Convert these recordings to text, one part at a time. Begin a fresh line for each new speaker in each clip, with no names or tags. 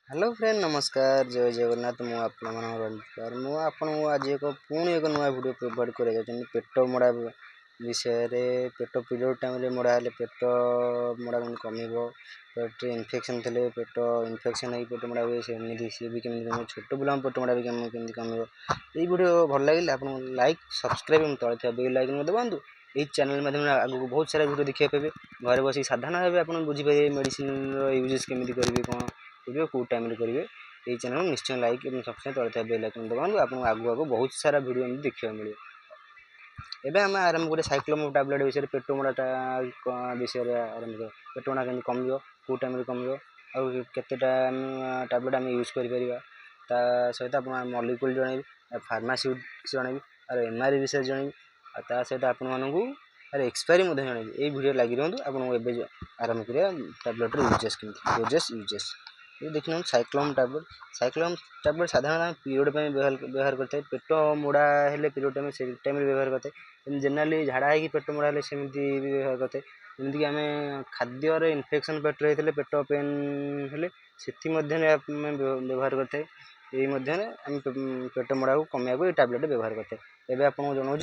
Hello friend नमस्कार जय जगन्नाथ मु आपको आज एक पुणी एक नुआ वीडियो प्रोवाइड कर पेट मोड़ा विषय रे पेट पीरियड टाइम मोड़ा पेट मोड़ा कम पेट इन्फेक्शन थे पेट इन्फेक्शन हो पेट मोड़ा हुए सी भी कमी छोट पिला पेट मोड़ा भी कमी कम ये वीडियो भल लगे आप लाइक सब्सक्राइब तले बेल आइकन दबातु ये चैनल माध्यम आगे बहुत सारा वीडियो देखा पाए घर बस साधारण भाव आप बुझीपारे मेडिसिन यूजेस केमी करेंगे कौन करेंगे कौ टाइम करेंगे ये चैनल निश्चय लाइक और सब्सक्राइब तले बेल आइकन दबातु आपको आगू आगू बहुत सारा वीडियो देखा मिले एवं आम आरंभ करें साइक्लोम टैबलेट विषय पेट मोड़ाटा विषय आरंभ कर पेट मोड़ा कमी कम कौ टाइम कम आतेटा टैबलेट आम यूज कर सहित आप मलिक्यूल जन फार्मास्यूटिक्स जन और एमआरपी विषय जन सहित आपण एक्सपायरी जन ये वीडियो लगी रुँच आपको आरंभ करिए टैबलेट यूजेस यूजेस ये देखिए साइक्लोम टैबलेट साधारण पीरियड व्यवहार करते हैं पेट मोड़ा हेल्ले पीरियड टाइम से टाइम व्यवहार करते हैं जनरली झाड़ा हो पेट मोड़ा हेल्ले सेमती भी व्यवहार करते हैं जमीक आम खाद्यर इन्फेक्शन पेट रही पेट पेन हेल्ले से व्यवहार करते हैं ये पेट मोड़ा को कमेगा ये टैबलेट व्यवहार करते हैं एवं आपको जनाऊँ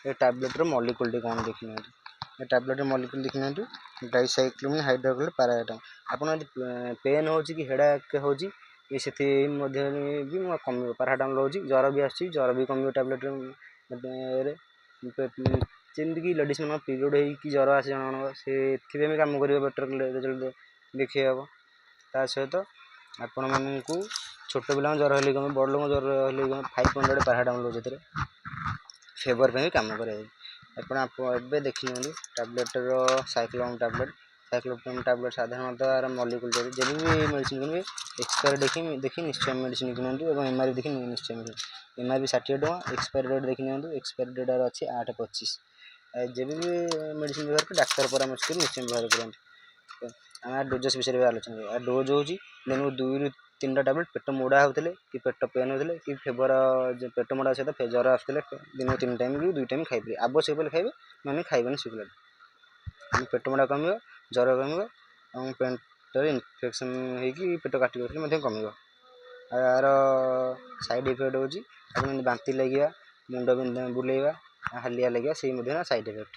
ये टैबलेटर मलिक्यूल कौन देखी ये टैबलेटर मलिक्यूल देखी डाइसाइक्लोमिन हाइड्रोक्लोराइड पैरासिटामोल आपड़ पेन हो कि हेडाक हो से भी कम पैरासिटामोल रोज ज्वर भी आस ज्वर भी कम टैबलेट जमीक लेडीज मान पीरियड हो ज्वर आस जन से कम कर बेटर रिजल्ट देखिए हम ता सहित आपण मानू छोट पिला ज्वर हेल्ले कम बड़ लोक ज्वर हेल्ले कम 500 पैरासिटामोल रोज फेवर भी कम करे आपे देखी टैबलेटर साइक्लोम टैबलेट साधारणतः मलिक्यूल जब भी मेडिसिन किनबे एक्सपायरी देखी निश्चय मेडिसिन किणु और एमआरपी देखी निश्चय मिले एमआरपी 60 टका एक्सपायरी डेट देखी नि एक्सपायरी डेट अच्छी 8/25 जब भी मेडिसिन व्यवहार कर डाक्तर परामर्श कर निश्चय व्यवहार करें आम डोजेस विषय में आलोचना डोज हो दिन को 2 ରୁ 3ଟା टैबलेट पेट मोड़ा होते कि पेट पेन होते कि फेवर पेट मोड़ा सहित ज्वर आसते दिन को 3 टाइम कि 2 टाइम खाई आवश्यक पड़े खाइबे मैंने खाइबे शुक्ला पेट मोड़ा कम ज्वर कम और पेट इन्फेक्शन हो पेट काटिक कम यार साइड इफेक्ट हो बांती लगे मुंड बुलेवा हालिया लगे से साइड इफेक्ट।